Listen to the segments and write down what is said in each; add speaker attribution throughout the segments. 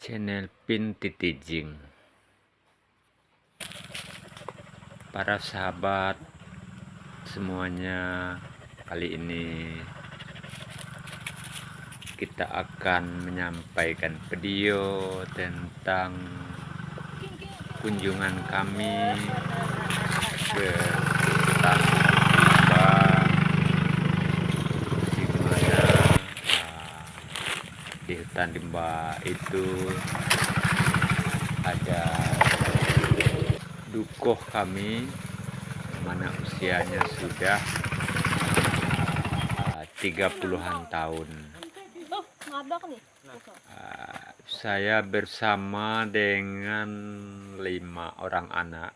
Speaker 1: Channel Pin Titi Jing. Para sahabat semuanya, kali ini kita akan menyampaikan video tentang kunjungan kami ke hutan rimba, di mana di hutan rimba itu ada dukuh kami, mana usianya sudah 30-an tahun. Saya bersama dengan 5 orang anak.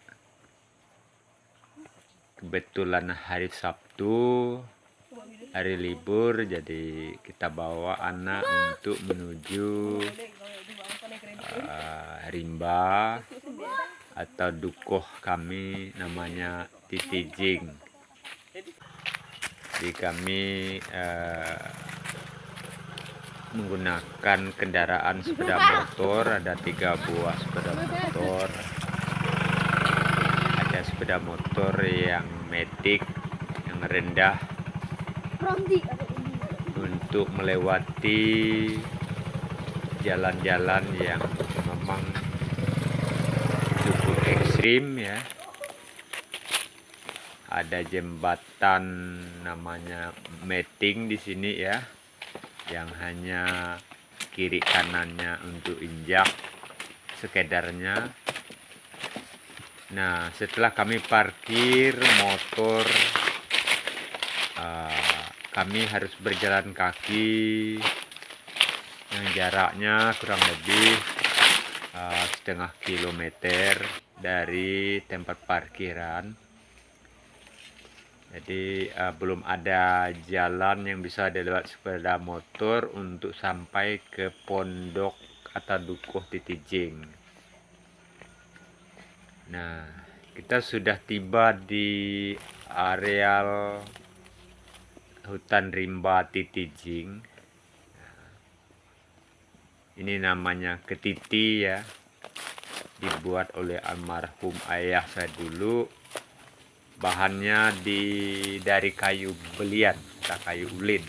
Speaker 1: Kebetulan hari Sabtu, hari libur, jadi kita bawa anak untuk menuju rimba atau dukuh kami, namanya Titi Jing. Jadi kami menggunakan kendaraan sepeda motor, ada 3 buah sepeda motor. Ada sepeda motor yang matic, yang rendah, untuk melewati jalan-jalan yang memang cukup ekstrim ya. Ada jembatan namanya meting di sini ya, yang hanya kiri kanannya untuk injak sekedarnya. Nah, setelah kami parkir motor, kami harus berjalan kaki yang jaraknya kurang lebih setengah kilometer dari tempat parkiran. Jadi belum ada jalan yang bisa dilewat sepeda motor untuk sampai ke pondok atau dukuh Titi Jing. Nah, kita sudah tiba di areal hutan rimba Titi Jing. Ini namanya ketiti ya, dibuat oleh almarhum ayah saya dulu. Bahannya dari kayu belian atau kayu ulin.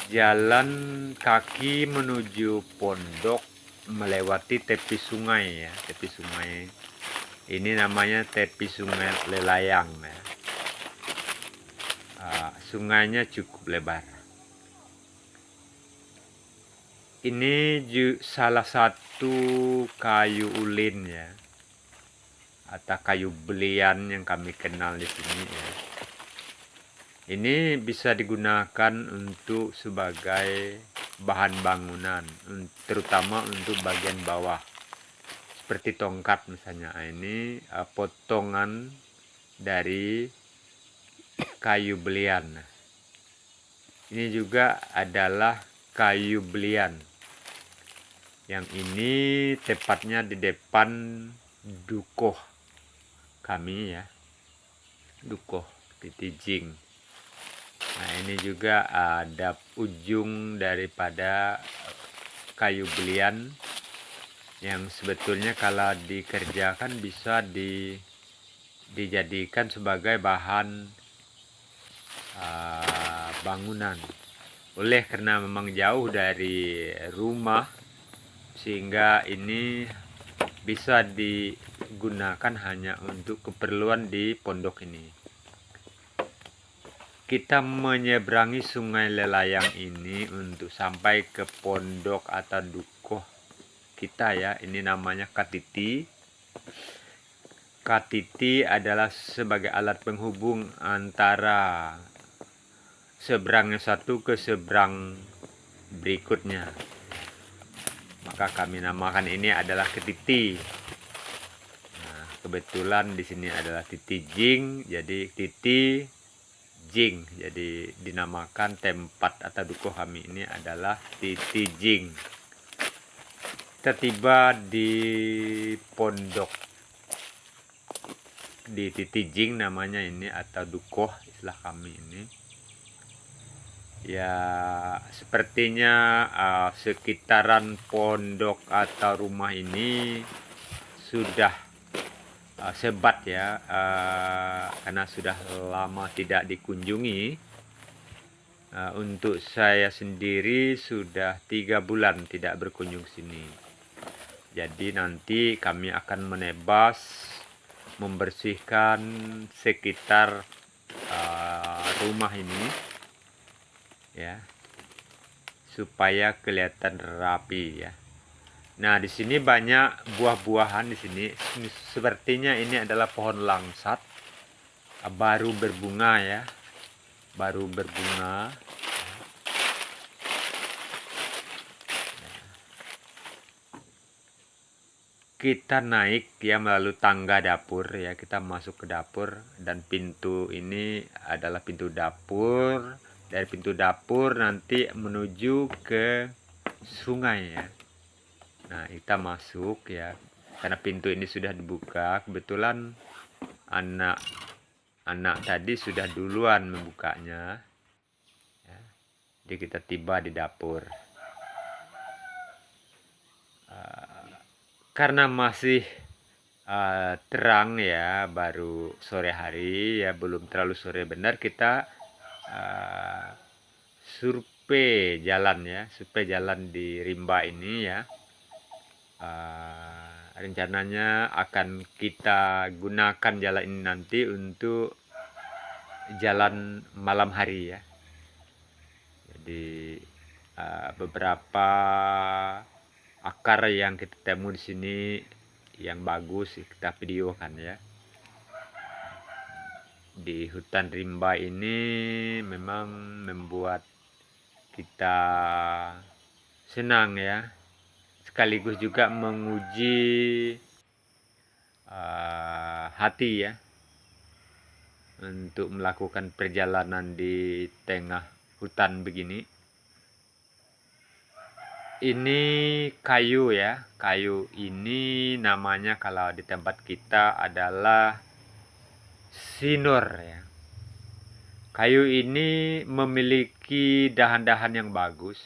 Speaker 1: Jalan kaki menuju pondok melewati tepi sungai ya, tepi sungai. Ini namanya tepi sungai Lelayang ya. Sungainya cukup lebar. Ini salah satu kayu ulin ya, atau kayu belian yang kami kenal di sini ya. Ini bisa digunakan untuk sebagai bahan bangunan, terutama untuk bagian bawah, seperti tongkat misalnya. Ini potongan dari kayu belian. Ini juga adalah kayu belian. Yang ini tepatnya di depan dukuh kami ya, dukuh Titi Jing. Nah, ini juga ada ujung daripada kayu belian yang sebetulnya kalau dikerjakan bisa dijadikan sebagai bahan bangunan. Oleh karena memang jauh dari rumah, sehingga ini bisa digunakan hanya untuk keperluan di pondok ini. Kita menyeberangi sungai Lelayang ini untuk sampai ke pondok atau dukuh kita ya. Ini namanya katiti. Katiti adalah sebagai alat penghubung antara seberangnya satu ke seberang berikutnya. Maka kami namakan ini adalah ketiti. Nah, kebetulan di sini adalah Titi Jing, jadi Titi Jing, jadi dinamakan tempat atau dukuh kami ini adalah Titi Jing. Kita tiba di pondok di Titi Jing namanya ini, atau dukuh istilah kami ini. Ya, sepertinya sekitaran pondok atau rumah ini sudah sebat ya, karena sudah lama tidak dikunjungi. Untuk saya sendiri sudah 3 bulan tidak berkunjung sini. Jadi nanti kami akan menebas, membersihkan sekitar rumah ini ya, supaya kelihatan rapi ya. Nah, di sini banyak buah-buahan di sini. Sepertinya ini adalah pohon langsat, baru berbunga ya, baru berbunga. Kita naik ya melalui tangga dapur ya, kita masuk ke dapur dan pintu ini adalah pintu dapur. Dari pintu dapur nanti menuju ke sungai ya. Nah, kita masuk ya, karena pintu ini sudah dibuka. Kebetulan anak tadi sudah duluan membukanya ya. Jadi kita tiba di dapur. Karena masih terang ya, baru sore hari ya, belum terlalu sore benar, kita survei jalan ya, survei jalan di Rimba ini ya. Rencananya akan kita gunakan jalan ini nanti untuk jalan malam hari ya. Jadi beberapa akar yang kita temu di sini yang bagus kita videokan ya. Di hutan rimba ini memang membuat kita senang ya, sekaligus juga menguji hati ya, untuk melakukan perjalanan di tengah hutan begini. Ini kayu ya, kayu ini namanya kalau di tempat kita adalah sinur ya. Kayu ini memiliki dahan-dahan yang bagus.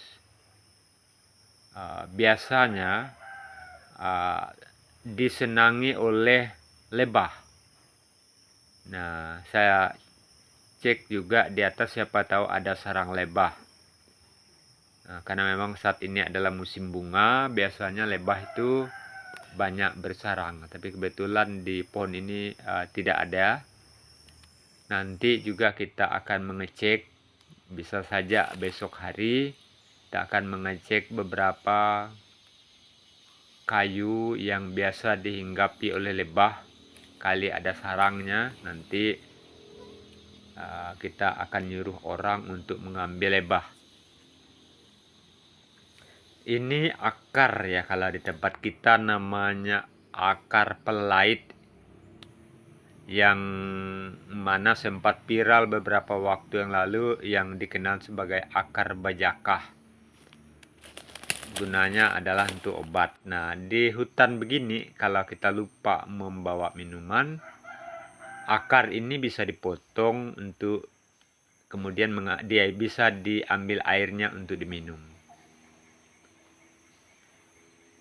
Speaker 1: Biasanya disenangi oleh lebah. Nah, saya cek juga di atas, siapa tahu ada sarang lebah. Nah, karena memang saat ini adalah musim bunga, biasanya lebah itu banyak bersarang. Tapi kebetulan di pohon ini tidak ada. Nanti juga kita akan mengecek, bisa saja besok hari kita akan mengecek beberapa kayu yang biasa dihinggapi oleh lebah. Kali ada sarangnya, nanti kita akan nyuruh orang untuk mengambil lebah. Ini akar ya, kalau di tempat kita namanya akar pelait, yang mana sempat viral beberapa waktu yang lalu, yang dikenal sebagai akar bajakah. Gunanya adalah untuk obat. Nah, di hutan begini kalau kita lupa membawa minuman, akar ini bisa dipotong untuk kemudian dia bisa diambil airnya untuk diminum.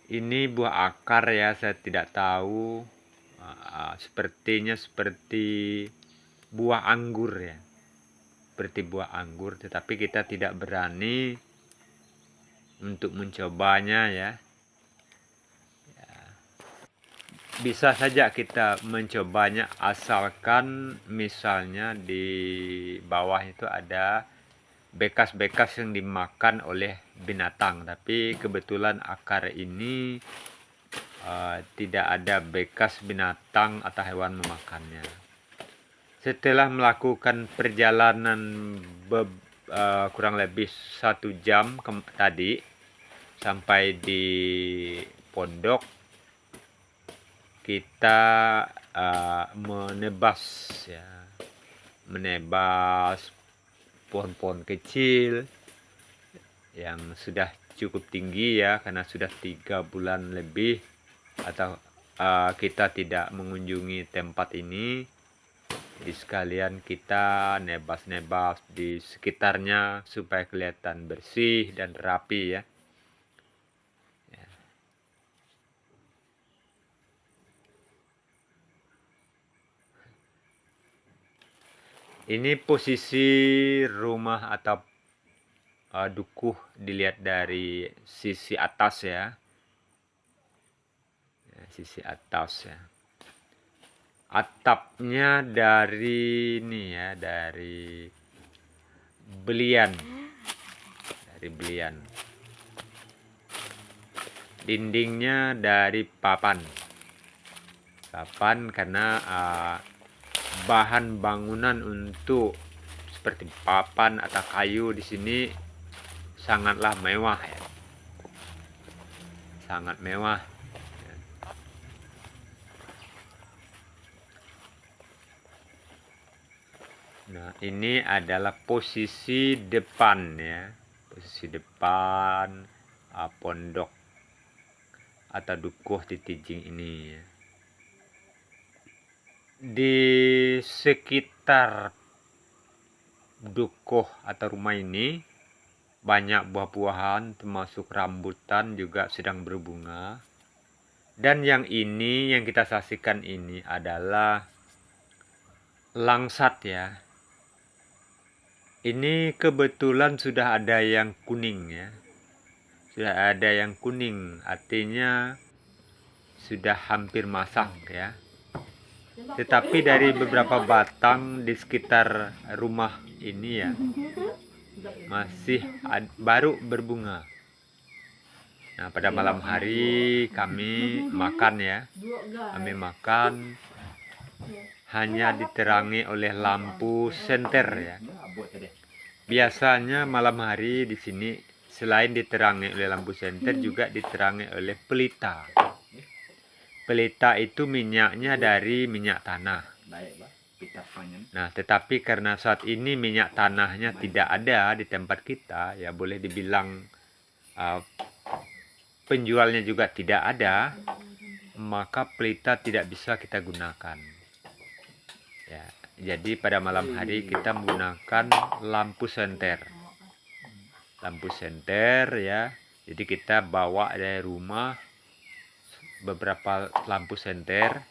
Speaker 1: Ini buah akar ya, saya tidak tahu. Sepertinya seperti buah anggur ya, seperti buah anggur, tetapi kita tidak berani untuk mencobanya ya. Bisa saja kita mencobanya asalkan misalnya di bawah itu ada bekas-bekas yang dimakan oleh binatang. Tapi kebetulan akar ini tidak ada bekas binatang atau hewan memakannya. Setelah melakukan perjalanan kurang lebih 1 jam tadi sampai di pondok, kita menebas pohon-pohon kecil yang sudah cukup tinggi ya, karena sudah 3 bulan lebih atau kita tidak mengunjungi tempat ini. Jadi sekalian kita nebas-nebas di sekitarnya supaya kelihatan bersih dan rapi ya. Ini posisi rumah atau dukuh dilihat dari sisi atas ya. Sisi atas ya. Atapnya dari ini ya, dari belian. Dari belian. Dindingnya dari papan. Papan karena bahan bangunan untuk seperti papan atau kayu di sini sangatlah mewah ya. Sangat mewah. Nah, ini adalah posisi depan ya. Posisi depan pondok atau dukuh Titijing ini ya. Di sekitar dukuh atau rumah ini banyak buah-buahan termasuk rambutan juga sedang berbunga. Dan yang ini yang kita saksikan ini adalah langsat ya. Ini kebetulan sudah ada yang kuning ya. Sudah ada yang kuning, artinya sudah hampir masak ya. Tetapi dari beberapa batang di sekitar rumah ini ya masih baru berbunga. Nah, pada malam hari kami makan ya. Kami makan hanya diterangi oleh lampu senter ya. Biasanya malam hari di sini selain diterangi oleh lampu senter juga diterangi oleh pelita. Pelita itu minyaknya dari minyak tanah. Nah, tetapi karena saat ini minyak tanahnya tidak ada di tempat kita, ya boleh dibilang penjualnya juga tidak ada, maka pelita tidak bisa kita gunakan. Ya, jadi pada malam hari kita menggunakan lampu senter. Lampu senter ya. Jadi kita bawa dari rumah beberapa lampu senter,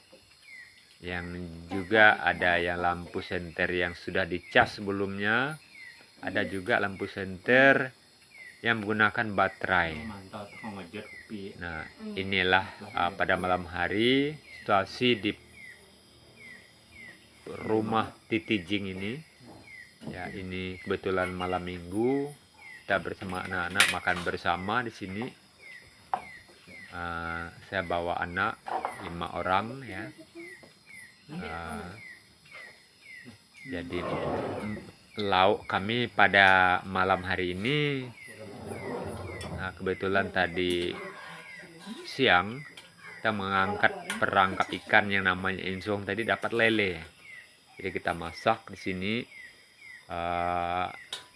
Speaker 1: yang juga ada yang lampu senter yang sudah dicas sebelumnya, ada juga lampu senter yang menggunakan baterai. Nah, inilah pada malam hari situasi di rumah Titijing ini ya. Ini kebetulan malam minggu, kita bersama anak-anak makan bersama di sini. Saya bawa anak 5 orang ya. Jadi lauk kami pada malam hari ini, kebetulan tadi siang kita mengangkat perangkap ikan yang namanya insong tadi, dapat lele. Jadi kita masak di sini,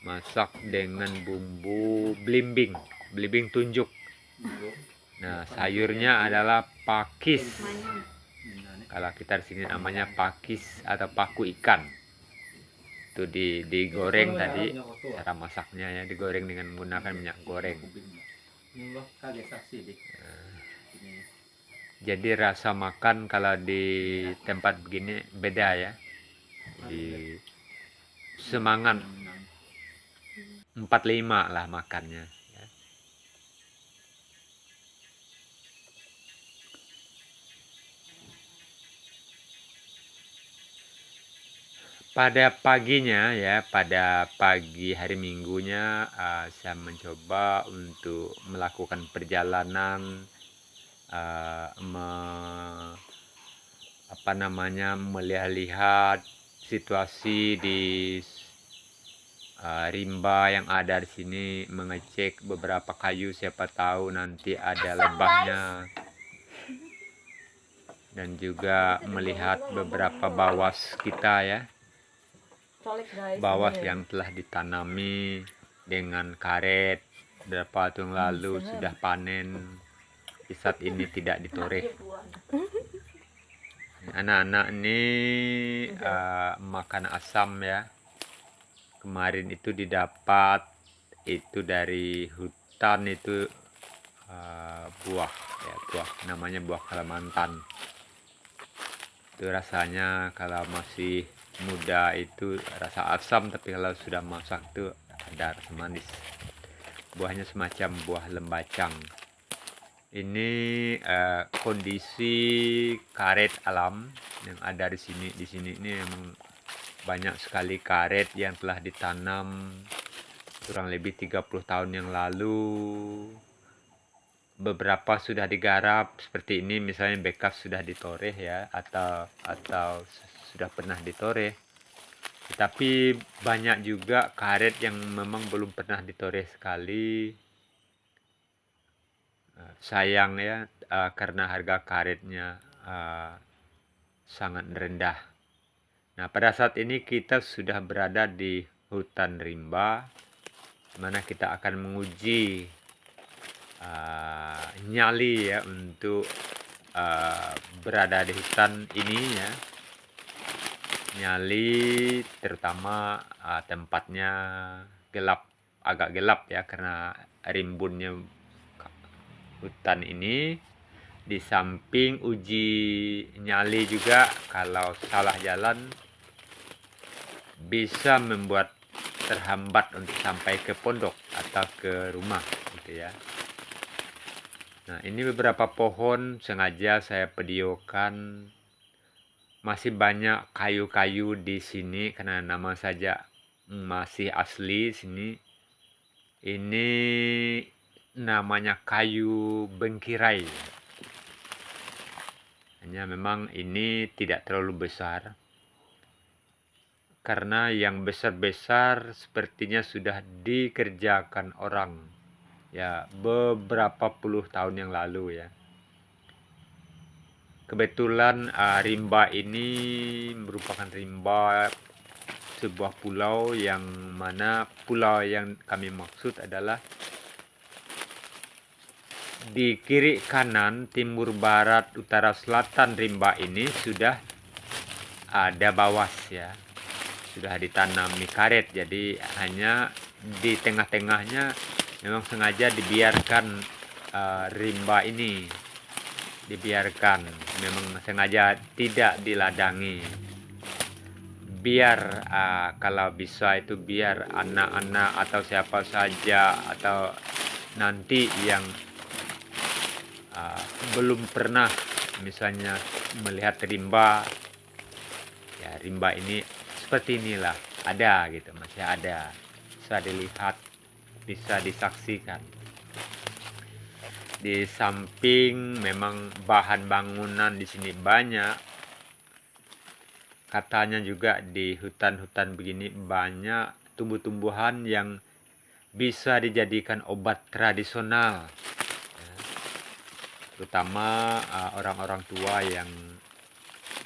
Speaker 1: masak dengan bumbu belimbing tunjuk. Nah, sayurnya adalah pakis. Kalau kita di sini namanya pakis atau paku ikan. Itu digoreng tadi. Cara masaknya ya, digoreng dengan menggunakan minyak goreng. Jadi rasa makan kalau di tempat begini beda ya. Di semangat 45 lah makannya. Pada paginya ya, pada pagi hari Minggunya saya mencoba untuk melakukan perjalanan melihat-lihat situasi di rimba yang ada di sini, mengecek beberapa kayu, siapa tahu nanti ada lebahnya, dan juga melihat beberapa bawas kita ya. Bawas yang telah ditanami dengan karet beberapa tahun lalu sudah panen, di saat ini tidak ditoreh. Anak-anak ini makan asam ya. Kemarin itu didapat itu dari hutan itu buah ya, buah namanya buah Kalimantan. Itu rasanya kalau masih muda itu rasa asam, tapi kalau sudah masak itu ada rasa manis. Buahnya semacam buah lembacang. Ini kondisi karet alam yang ada di sini. Di sini ini memang banyak sekali karet yang telah ditanam kurang lebih 30 tahun yang lalu. Beberapa sudah digarap seperti ini, misalnya bekas sudah ditoreh ya, atau sudah pernah ditoreh. Tapi banyak juga karet yang memang belum pernah ditoreh sekali. Sayang ya, karena harga karetnya sangat rendah. Nah, pada saat ini kita sudah berada di hutan rimba, mana kita akan menguji nyali ya untuk berada di hutan ini ya. Nyali terutama tempatnya gelap, agak gelap ya, karena rimbunnya hutan ini. Di samping uji nyali juga, kalau salah jalan bisa membuat terhambat untuk sampai ke pondok atau ke rumah gitu ya. Nah, ini beberapa pohon sengaja saya videokan. Masih banyak kayu-kayu di sini karena nama saja masih asli sini. Ini namanya kayu bengkirai. Hanya memang ini tidak terlalu besar. Karena yang besar-besar sepertinya sudah dikerjakan orang. Ya, beberapa puluh tahun yang lalu ya. Kebetulan rimba ini merupakan rimba sebuah pulau, yang mana pulau yang kami maksud adalah di kiri kanan, timur, barat, utara, selatan rimba ini sudah ada bawas ya. Sudah ditanami karet, jadi hanya di tengah-tengahnya memang sengaja dibiarkan rimba ini dibiarkan, memang sengaja tidak diladangi, biar kalau bisa itu biar anak-anak atau siapa saja atau nanti yang belum pernah misalnya melihat rimba ya, rimba ini seperti inilah, ada gitu, masih ada, bisa dilihat, bisa disaksikan. Di samping memang bahan bangunan di sini banyak. Katanya juga di hutan-hutan begini banyak tumbuh-tumbuhan yang bisa dijadikan obat tradisional. Terutama orang-orang tua yang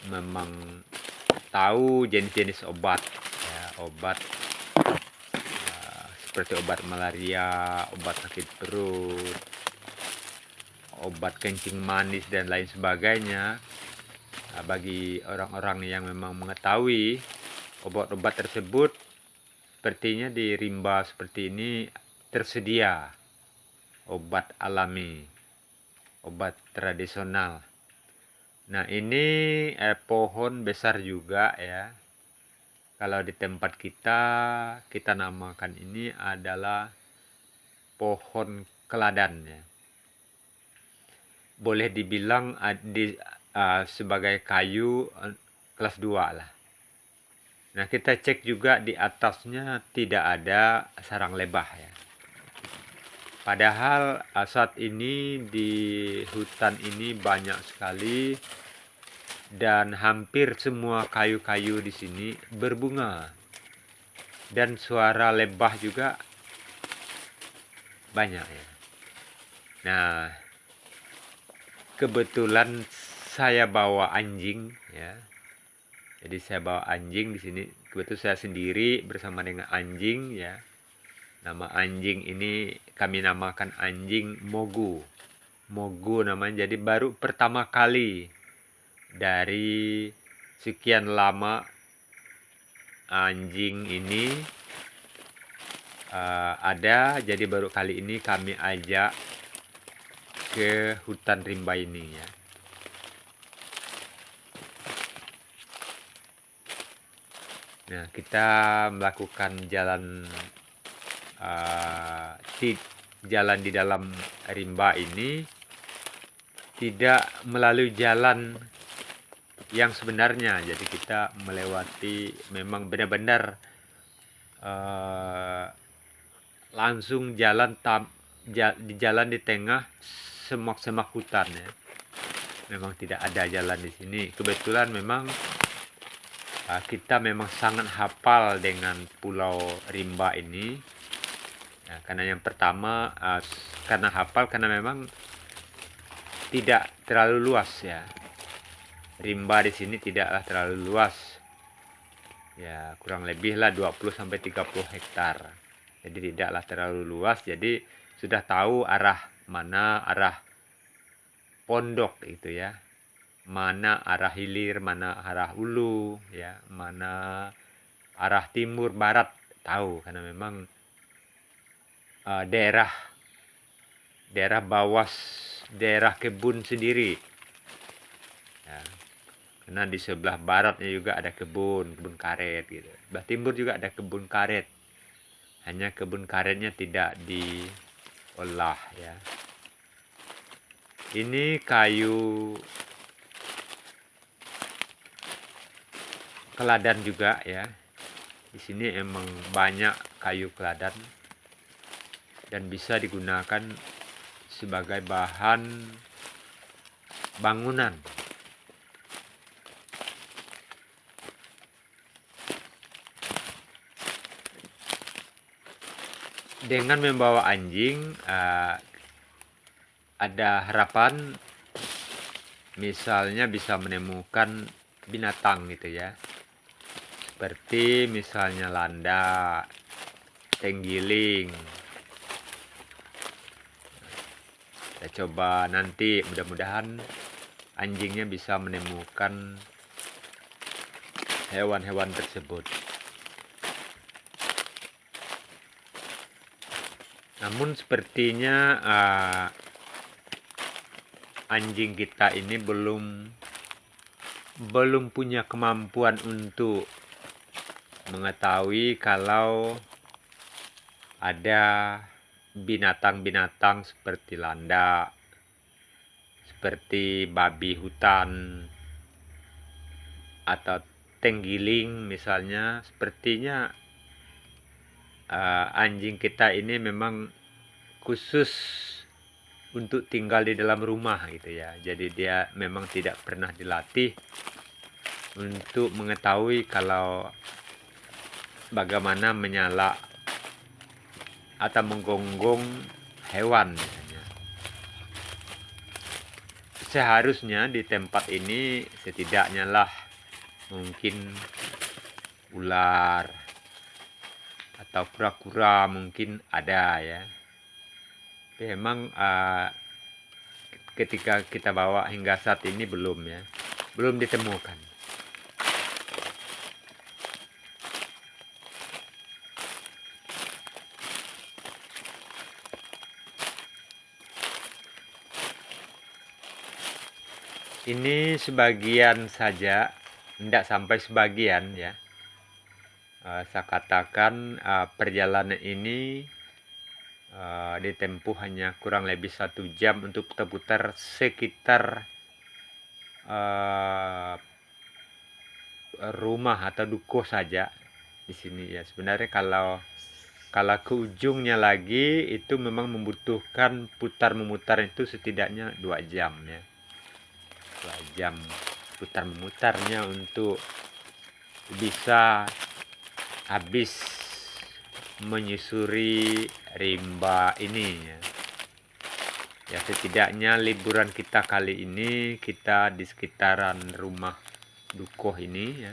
Speaker 1: memang tahu jenis-jenis obat. Ya, obat seperti obat malaria, obat sakit perut, obat kencing manis dan lain sebagainya. Bagi orang-orang yang memang mengetahui obat-obat tersebut, sepertinya di rimba seperti ini tersedia obat alami, obat tradisional. Nah, ini pohon besar juga ya. Kalau di tempat kita namakan ini adalah pohon keladan ya. Boleh dibilang sebagai kayu kelas 2 lah. Nah, kita cek juga di atasnya tidak ada sarang lebah ya. Padahal saat ini di hutan ini banyak sekali dan hampir semua kayu-kayu di sini berbunga. Dan suara lebah juga banyak ya. Nah, kebetulan saya bawa anjing ya. Jadi saya bawa anjing di sini. Kebetulan saya sendiri bersama dengan anjing ya. Nama anjing ini kami namakan anjing Mogu. Mogu namanya. Jadi baru pertama kali dari sekian lama anjing ini ada, jadi baru kali ini kami ajak ke hutan rimba ini ya. Nah, kita melakukan jalan jalan di dalam rimba ini tidak melalui jalan yang sebenarnya, jadi kita melewati memang benar-benar langsung jalan di jalan di tengah semak-semak hutan ya. Memang tidak ada jalan di sini. Kebetulan memang kita memang sangat hafal dengan Pulau Rimba ini. Nah, karena yang pertama karena hafal, karena memang tidak terlalu luas ya. Rimba di sini tidaklah terlalu luas. Ya, kurang lebih lah 20 sampai 30 hektar. Jadi tidaklah terlalu luas, jadi sudah tahu arah mana arah pondok itu ya. Mana arah hilir, mana arah hulu ya, mana arah timur barat tahu, karena memang daerah bawah, daerah kebun sendiri ya. Karena di sebelah baratnya juga ada kebun karet gitu. Sebelah timur juga ada kebun karet. Hanya kebun karetnya tidak diolah ya. Ini kayu keladan juga ya. Di sini emang banyak kayu keladan dan bisa digunakan sebagai bahan bangunan. Dengan membawa anjing ada harapan misalnya bisa menemukan binatang gitu ya, seperti misalnya landak, tenggiling. Kita coba nanti, mudah-mudahan anjingnya bisa menemukan hewan-hewan tersebut. Namun sepertinya anjing kita ini belum punya kemampuan untuk mengetahui kalau ada binatang-binatang seperti landak, seperti babi hutan, atau tenggiling misalnya. Sepertinya anjing kita ini memang khusus untuk tinggal di dalam rumah gitu ya. Jadi dia memang tidak pernah dilatih untuk mengetahui kalau bagaimana menyala atau menggonggong hewan misalnya. Seharusnya di tempat ini setidaknya lah mungkin ular atau kura-kura mungkin ada ya. Tapi memang ketika kita bawa hingga saat ini belum ditemukan. Ini sebagian saja, tidak sampai sebagian ya. Saya katakan perjalanan ini ditempuh hanya kurang lebih 1 jam untuk putar-putar sekitar rumah atau dukuh saja di sini ya. Sebenarnya kalau ke ujungnya lagi itu memang membutuhkan putar-memutar itu setidaknya 2 jam ya. 2 jam putar memutarnya untuk bisa habis menyusuri rimba ini ya. Ya setidaknya liburan kita kali ini kita di sekitaran rumah dukuh ini ya.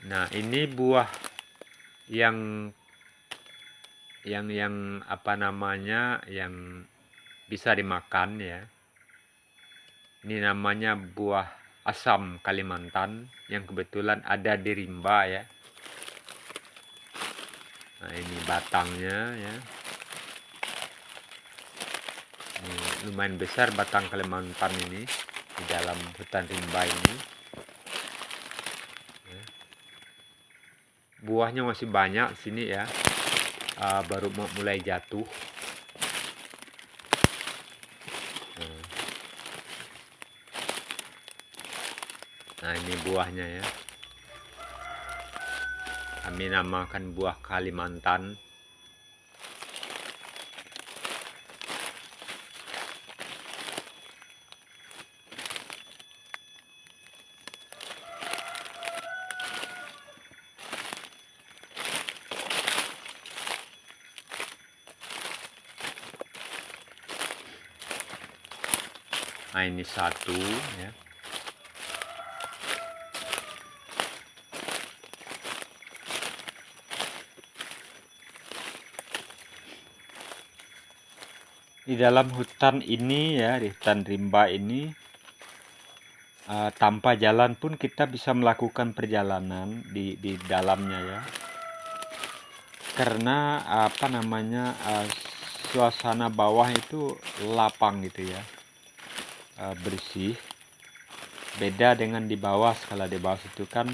Speaker 1: Nah, ini buah yang apa namanya, yang bisa dimakan ya. Ini namanya buah asam Kalimantan yang kebetulan ada di rimba ya. Nah, ini batangnya ya. Ini lumayan besar batang Kalimantan ini di dalam hutan rimba ini. Ya. Buahnya masih banyak sini ya. Baru mulai jatuh. Nah, ini buahnya ya. Kami namakan buah Kalimantan. Nah, ini satu ya. Di dalam hutan ini ya, di hutan rimba ini, tanpa jalan pun kita bisa melakukan perjalanan di dalamnya ya. Karena suasana bawah itu lapang gitu ya, bersih. Beda dengan di bawah. Kalau di bawah itu kan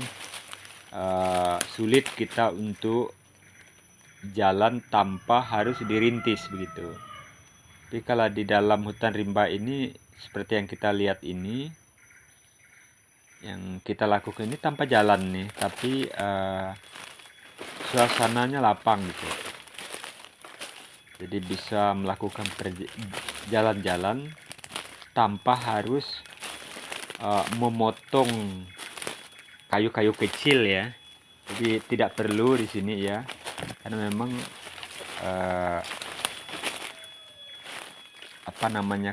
Speaker 1: sulit kita untuk jalan tanpa harus dirintis begitu. Tapi kalau di dalam hutan rimba ini seperti yang kita lihat ini, yang kita lakukan ini tanpa jalan nih, tapi suasananya lapang gitu. Jadi bisa melakukan jalan-jalan tanpa harus memotong kayu-kayu kecil ya. Jadi tidak perlu di sini ya, karena memang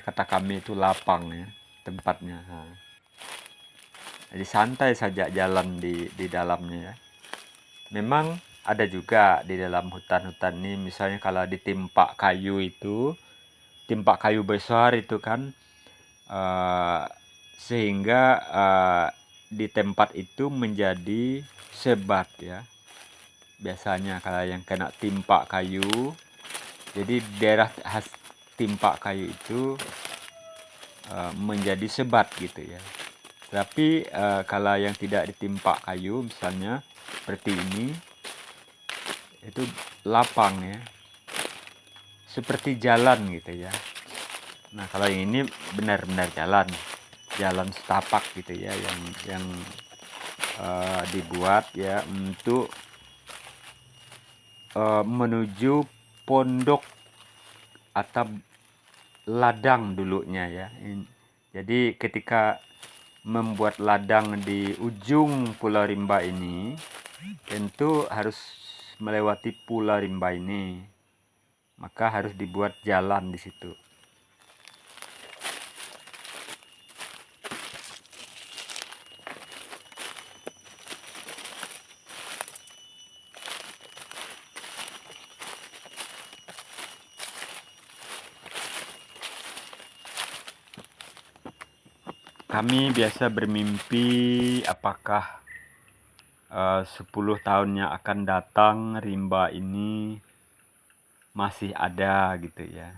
Speaker 1: kata kami itu lapang ya tempatnya. Jadi santai saja jalan di dalamnya ya. Memang ada juga di dalam hutan-hutan ini, misalnya kalau ditimpa kayu itu, timpa kayu besar itu kan, sehingga di tempat itu menjadi sebat ya. Biasanya kalau yang kena timpa kayu, jadi daerah khas timpa kayu itu menjadi sebat gitu ya. Tapi kalau yang tidak ditimpa kayu misalnya seperti ini, itu lapang ya, seperti jalan gitu ya. Nah, kalau yang ini benar-benar jalan setapak gitu ya, yang dibuat ya untuk menuju pondok atau ladang dulunya ya. Jadi ketika membuat ladang di ujung Pulau Rimba ini, tentu harus melewati Pulau Rimba ini. Maka harus dibuat jalan di situ. Kami biasa bermimpi apakah 10 tahun yang akan datang rimba ini masih ada gitu ya.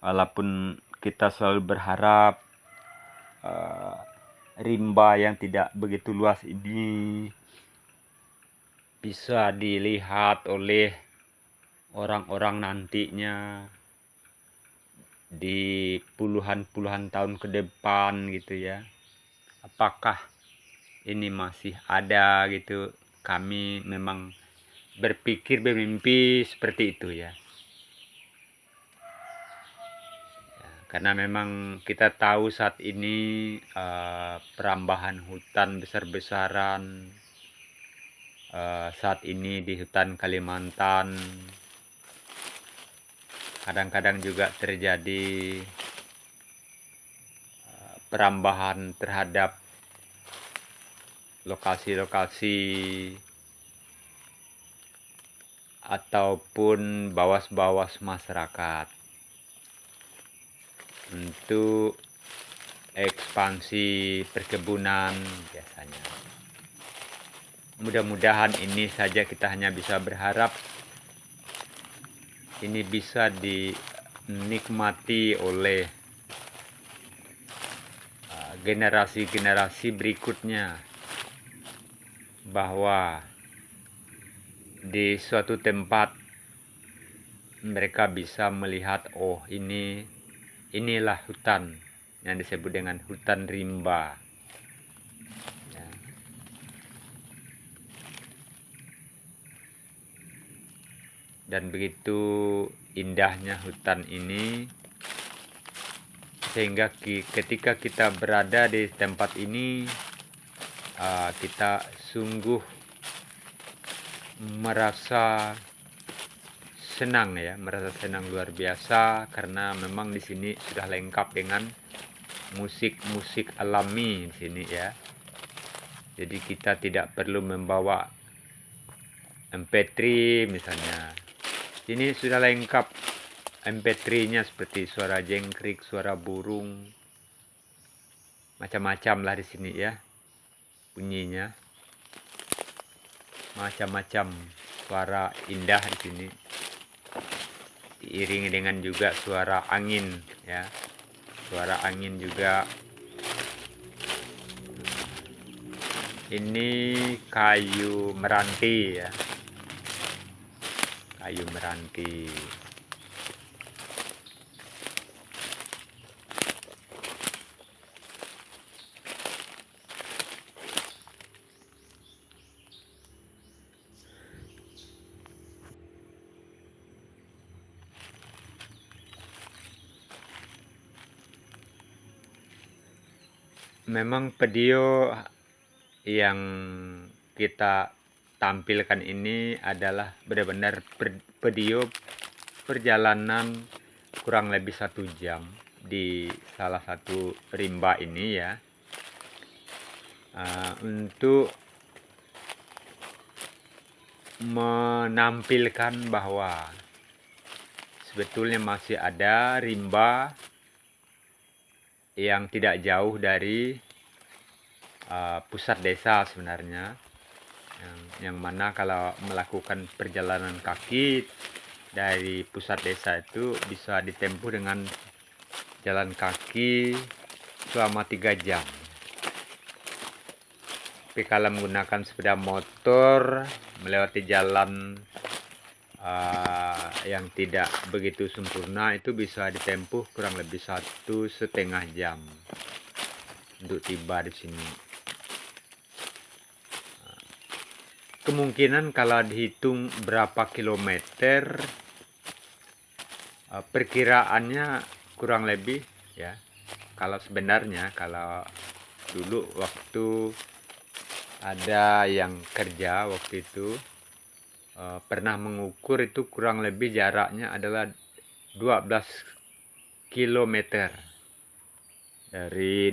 Speaker 1: Walaupun kita selalu berharap rimba yang tidak begitu luas ini bisa dilihat oleh orang-orang nantinya di puluhan tahun ke depan gitu ya. Apakah ini masih ada gitu? Kami memang bermimpi seperti itu ya. Karena memang kita tahu saat ini perambahan hutan besar-besaran saat ini di hutan Kalimantan kadang-kadang juga terjadi perambahan terhadap lokasi-lokasi ataupun bawas-bawas masyarakat. untuk ekspansi perkebunan biasanya. Mudah-mudahan ini saja, kita hanya bisa berharap ini bisa dinikmati oleh generasi-generasi berikutnya, bahwa di suatu tempat mereka bisa melihat, oh inilah hutan yang disebut dengan hutan rimba. Ya. Dan begitu indahnya hutan ini, sehingga ketika kita berada di tempat ini, kita sungguh merasa senang ya, merasa senang luar biasa, karena memang di sini sudah lengkap dengan musik-musik alami di sini ya. Jadi kita tidak perlu membawa MP3 misalnya. Ini sudah lengkap MP3-nya, seperti suara jengkrik, suara burung, macam-macam lah di sini ya bunyinya. Macam-macam suara indah di sini, diiringi dengan juga suara angin ya, suara angin juga. Ini kayu meranti ya, kayu meranti. Memang video yang kita tampilkan ini adalah benar-benar video perjalanan kurang lebih 1 jam di salah satu rimba ini ya, untuk menampilkan bahwa sebetulnya masih ada rimba yang tidak jauh dari pusat desa sebenarnya, yang mana kalau melakukan perjalanan kaki dari pusat desa itu bisa ditempuh dengan jalan kaki selama 3 jam. Tapi kalau menggunakan sepeda motor melewati jalan yang tidak begitu sempurna, itu bisa ditempuh kurang lebih 1,5 jam untuk tiba di sini. Kemungkinan kalau dihitung berapa kilometer, perkiraannya kurang lebih ya, kalau sebenarnya kalau dulu waktu ada yang kerja waktu itu pernah mengukur, itu kurang lebih jaraknya adalah 12 km dari